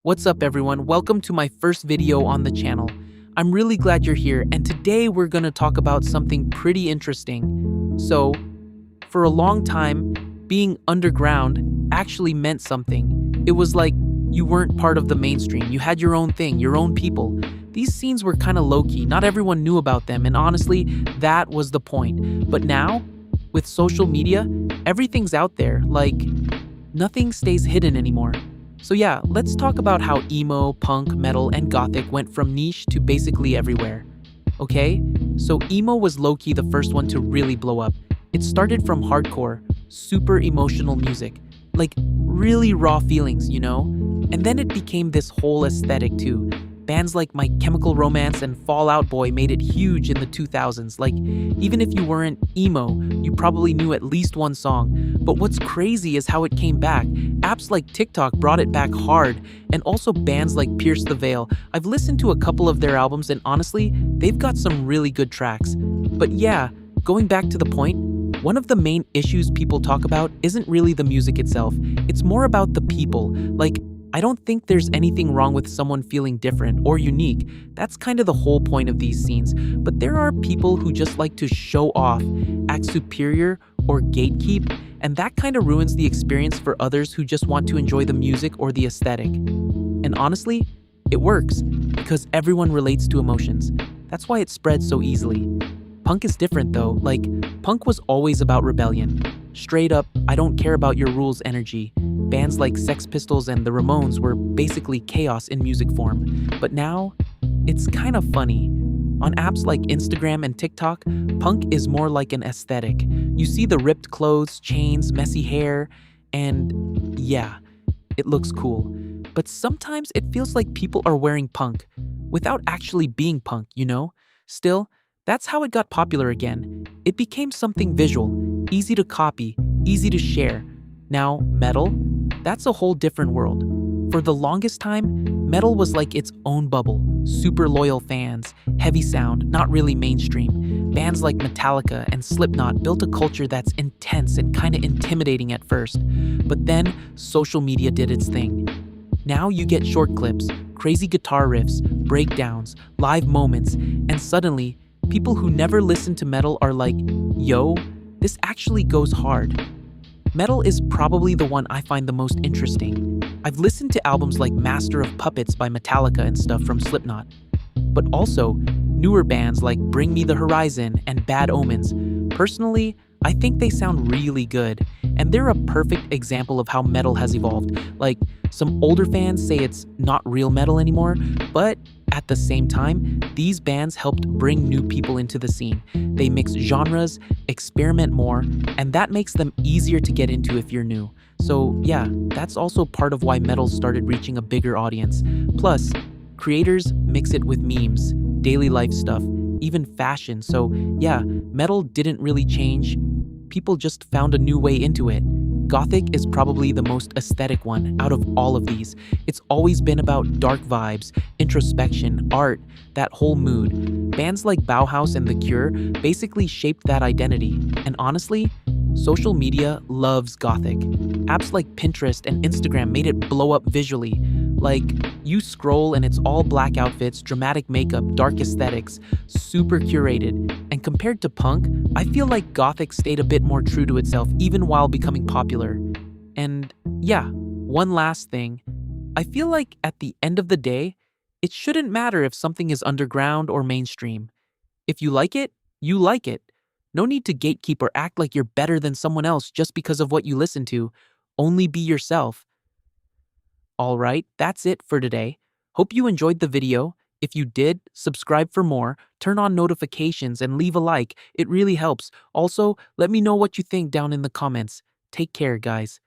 What's up everyone? Welcome to my first video on the channel. I'm really glad you're here, and today we're gonna talk about something pretty interesting. So, for a long time, being underground actually meant something. It was like you weren't part of the mainstream. You had your own thing, your own people. These scenes were kind of low-key. Not everyone knew about them, and honestly, that was the point. But now, with social media, everything's out there. Like, nothing stays hidden anymore. So yeah, let's talk about how emo, punk, metal, and gothic went from niche to basically everywhere. Okay? So emo was low-key the first one to really blow up. It started from hardcore, super emotional music. Like, really raw feelings, you know? And then it became this whole aesthetic too. Bands like My Chemical Romance and Fall Out Boy made it huge in the 2000s. Like, even if you weren't emo, you probably knew at least one song. But what's crazy is how it came back. Apps like TikTok brought it back hard, and also bands like Pierce the Veil. I've listened to a couple of their albums, and honestly, they've got some really good tracks. But yeah, going back to the point, one of the main issues people talk about isn't really the music itself. It's more about the people. Like, I don't think there's anything wrong with someone feeling different or unique. That's kind of the whole point of these scenes. But there are people who just like to show off, act superior, or gatekeep, and that kind of ruins the experience for others who just want to enjoy the music or the aesthetic. And honestly, it works because everyone relates to emotions. That's why it spreads so easily. Punk is different though. Like, punk was always about rebellion. Straight up, I don't care about your rules energy. Bands like Sex Pistols and the Ramones were basically chaos in music form. But now, it's kind of funny. On apps like Instagram and TikTok, punk is more like an aesthetic. You see the ripped clothes, chains, messy hair, and yeah, it looks cool. But sometimes it feels like people are wearing punk without actually being punk, you know? Still, that's how it got popular again. It became something visual, easy to copy, easy to share. Now, metal? That's a whole different world. For the longest time, metal was like its own bubble. Super loyal fans, heavy sound, not really mainstream. Bands like Metallica and Slipknot built a culture that's intense and kind of intimidating at first. But then, social media did its thing. Now you get short clips, crazy guitar riffs, breakdowns, live moments, and suddenly, people who never listened to metal are like, yo, this actually goes hard. Metal is probably the one I find the most interesting. I've listened to albums like Master of Puppets by Metallica and stuff from Slipknot. But also, newer bands like Bring Me the Horizon and Bad Omens. Personally, I think they sound really good, and they're a perfect example of how metal has evolved. Like, some older fans say it's not real metal anymore, but at the same time, these bands helped bring new people into the scene. They mix genres, experiment more, and that makes them easier to get into if you're new. So yeah, that's also part of why metal started reaching a bigger audience. Plus, creators mix it with memes, daily life stuff, even fashion. So yeah, metal didn't really change. People just found a new way into it. Gothic is probably the most aesthetic one out of all of these. It's always been about dark vibes, introspection, art, that whole mood. Bands like Bauhaus and The Cure basically shaped that identity. And honestly, social media loves Gothic. Apps like Pinterest and Instagram made it blow up visually. Like, you scroll and it's all black outfits, dramatic makeup, dark aesthetics, super curated. And compared to punk, I feel like Gothic stayed a bit more true to itself even while becoming popular. And yeah, one last thing. I feel like at the end of the day, it shouldn't matter if something is underground or mainstream. If you like it, you like it. No need to gatekeep or act like you're better than someone else just because of what you listen to. Only be yourself. Alright, that's it for today. Hope you enjoyed the video. If you did, subscribe for more, turn on notifications, and leave a like. It really helps. Also, let me know what you think down in the comments. Take care, guys.